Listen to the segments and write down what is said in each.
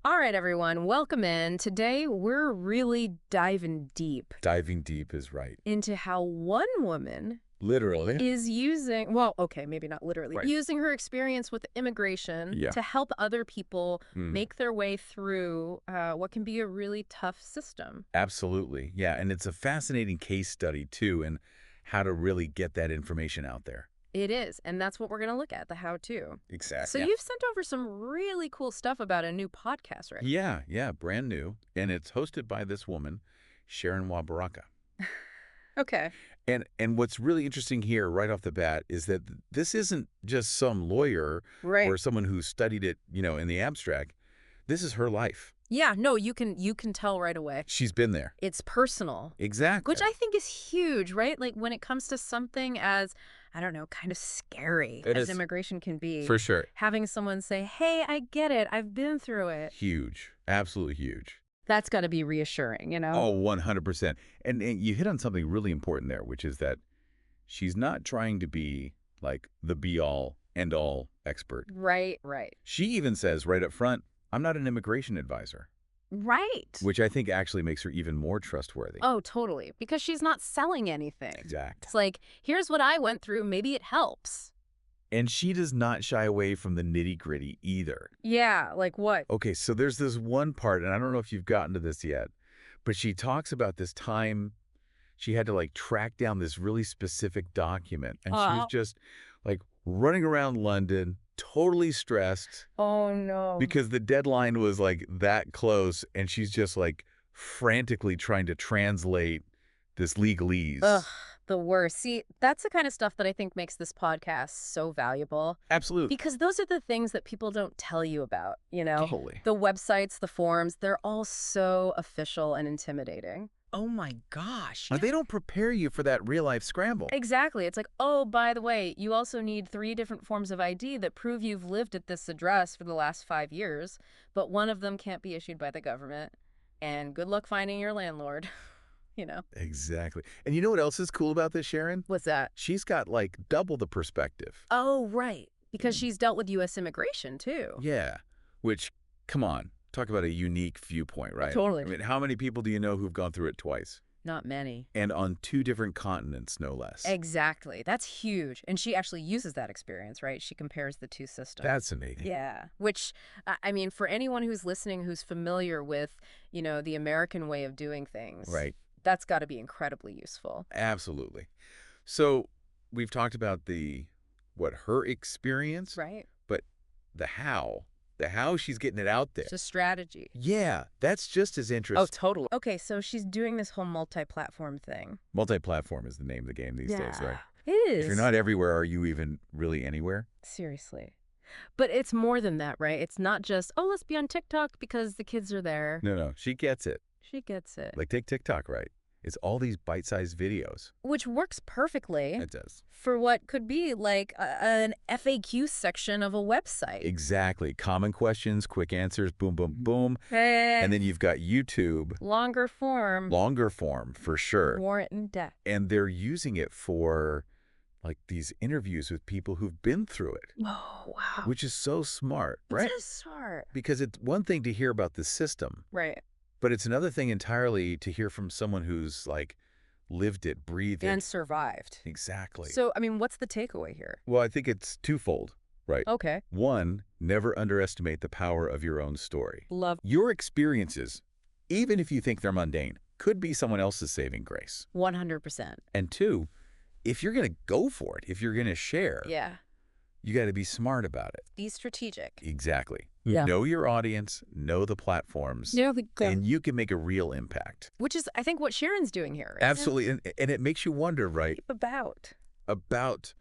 All right, everyone, welcome in. Today, we're really diving deep Diving deep is right. into how one woman Literally. is using, well, okay, maybe not literally, Right. using her experience with immigration Yeah. to help other people Mm, make their way through what can be a really tough system. absolutely. Yeah. And it's a fascinating case study, too, and how to really get that information out there. It is, and that's what we're going to look at, the how-to. So Exactly. you've sent over some really cool stuff about a new podcast, right? Yeah. Brand new. And it's hosted by this woman, Sharon Baraka. Okay. And what's really interesting here right off the bat is that this isn't just some lawyer Right. or someone who studied it, in the abstract. This is her life. Yeah, no, you can tell right away. She's been there. It's personal. Exactly. Which I think is huge, right? Like when it comes to something as, I don't know, kind of scary It as is. immigration can be, For sure. having someone say, hey, I get it. I've been through it. Huge. Absolutely huge. That's got to be reassuring, you know? Oh, 100%. And you hit on something really important there, which is that she's not trying to be like the be-all, end-all expert. Right, right. She even says right up front, I'm not an immigration advisor, Right. which I think actually makes her even more trustworthy. Oh, totally. Because she's not selling anything. Exact. It's like, here's what I went through. Maybe it helps. And she does not shy away from the nitty-gritty either. Yeah, like what? Okay, so there's this one part, and I don't know if you've gotten to this yet, but she talks about this time she had to like track down this really specific document. And she was just like running around London, totally stressed Oh, no. because the deadline was like that close. And she's just like frantically trying to translate this legalese. Ugh, the worst. See, that's the kind of stuff that I think makes this podcast so valuable. Absolutely. Because those are the things that people don't tell you about, you know? Totally. The websites, the forums, they're all so official and intimidating. Oh my gosh. They don't prepare you for that real life scramble. Exactly. It's like, oh, by the way, you also need 3 different forms of ID that prove you've lived at this address for the last 5 years, but one of them can't be issued by the government. And good luck finding your landlord, you know? Exactly. And you know what else is cool about this, Sharon? What's that? She's got like double the perspective. Oh, right. Because she's dealt with U.S. immigration, too. Yeah. Which, come on, talk about a unique viewpoint, right? Totally. I mean, how many people do you know who've gone through it twice? Not many. And on 2 different continents, no less. Exactly. That's huge. And she actually uses that experience, right? She compares the 2 systems. Fascinating. Yeah. Which, I mean, for anyone who's listening who's familiar with, the American way of doing things, Right. that's got to be incredibly useful. Absolutely. So we've talked about what her experience, Right. but the how she's getting it out there. It's a strategy. Yeah, that's just as Oh, interesting. totally. Okay, so she's doing this whole multi-platform thing. Multi-platform is the name of the game these days, right? It is. If you're not everywhere, are you even really anywhere? Seriously. But it's more than that, right? It's not just, oh, let's be on TikTok because the kids are there. No, she gets it. She gets it. Like take TikTok, right? It's all these bite-sized videos. Which works perfectly It does. for what could be like an FAQ section of a website. Exactly. Common questions, quick answers, boom, boom, boom. And And then you've got YouTube, longer form. longer form for sure. Warrant in depth. And they're using it for like these interviews with people who've been through it, Oh, wow. which is so smart, right? It's smart. Because it's one thing to hear about the system, Right. but it's another thing entirely to hear from someone who's like lived it, breathed And it. survived. Exactly. So, I mean, what's the takeaway here? Well, I think it's twofold, right? Okay. One, never underestimate the power of your own story. Love. Your experiences, even if you think they're mundane, could be someone else's saving grace. 100%. And two, if you're going to go for it, if you're going to share, Yeah. you got to be smart about it. Be strategic. Exactly. Yeah. Know your audience, know the platforms, and you can make a real impact. Which is, I think, what Sharon's doing here. Isn't it? Absolutely. And it makes you wonder, right, About. about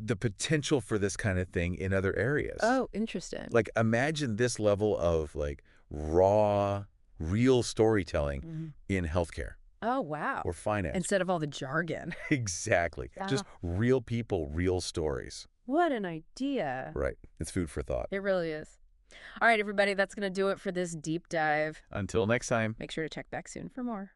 the potential for this kind of thing in other areas. Oh, interesting. Like imagine this level of like raw, real storytelling Mhm. in healthcare Oh, wow. or finance. Instead of all the jargon. Exactly. Just real people, real stories. What an idea. Right. It's food for thought. It really is. All right, everybody, that's going to do it for this deep dive. Until next time. Make sure to check back soon for more.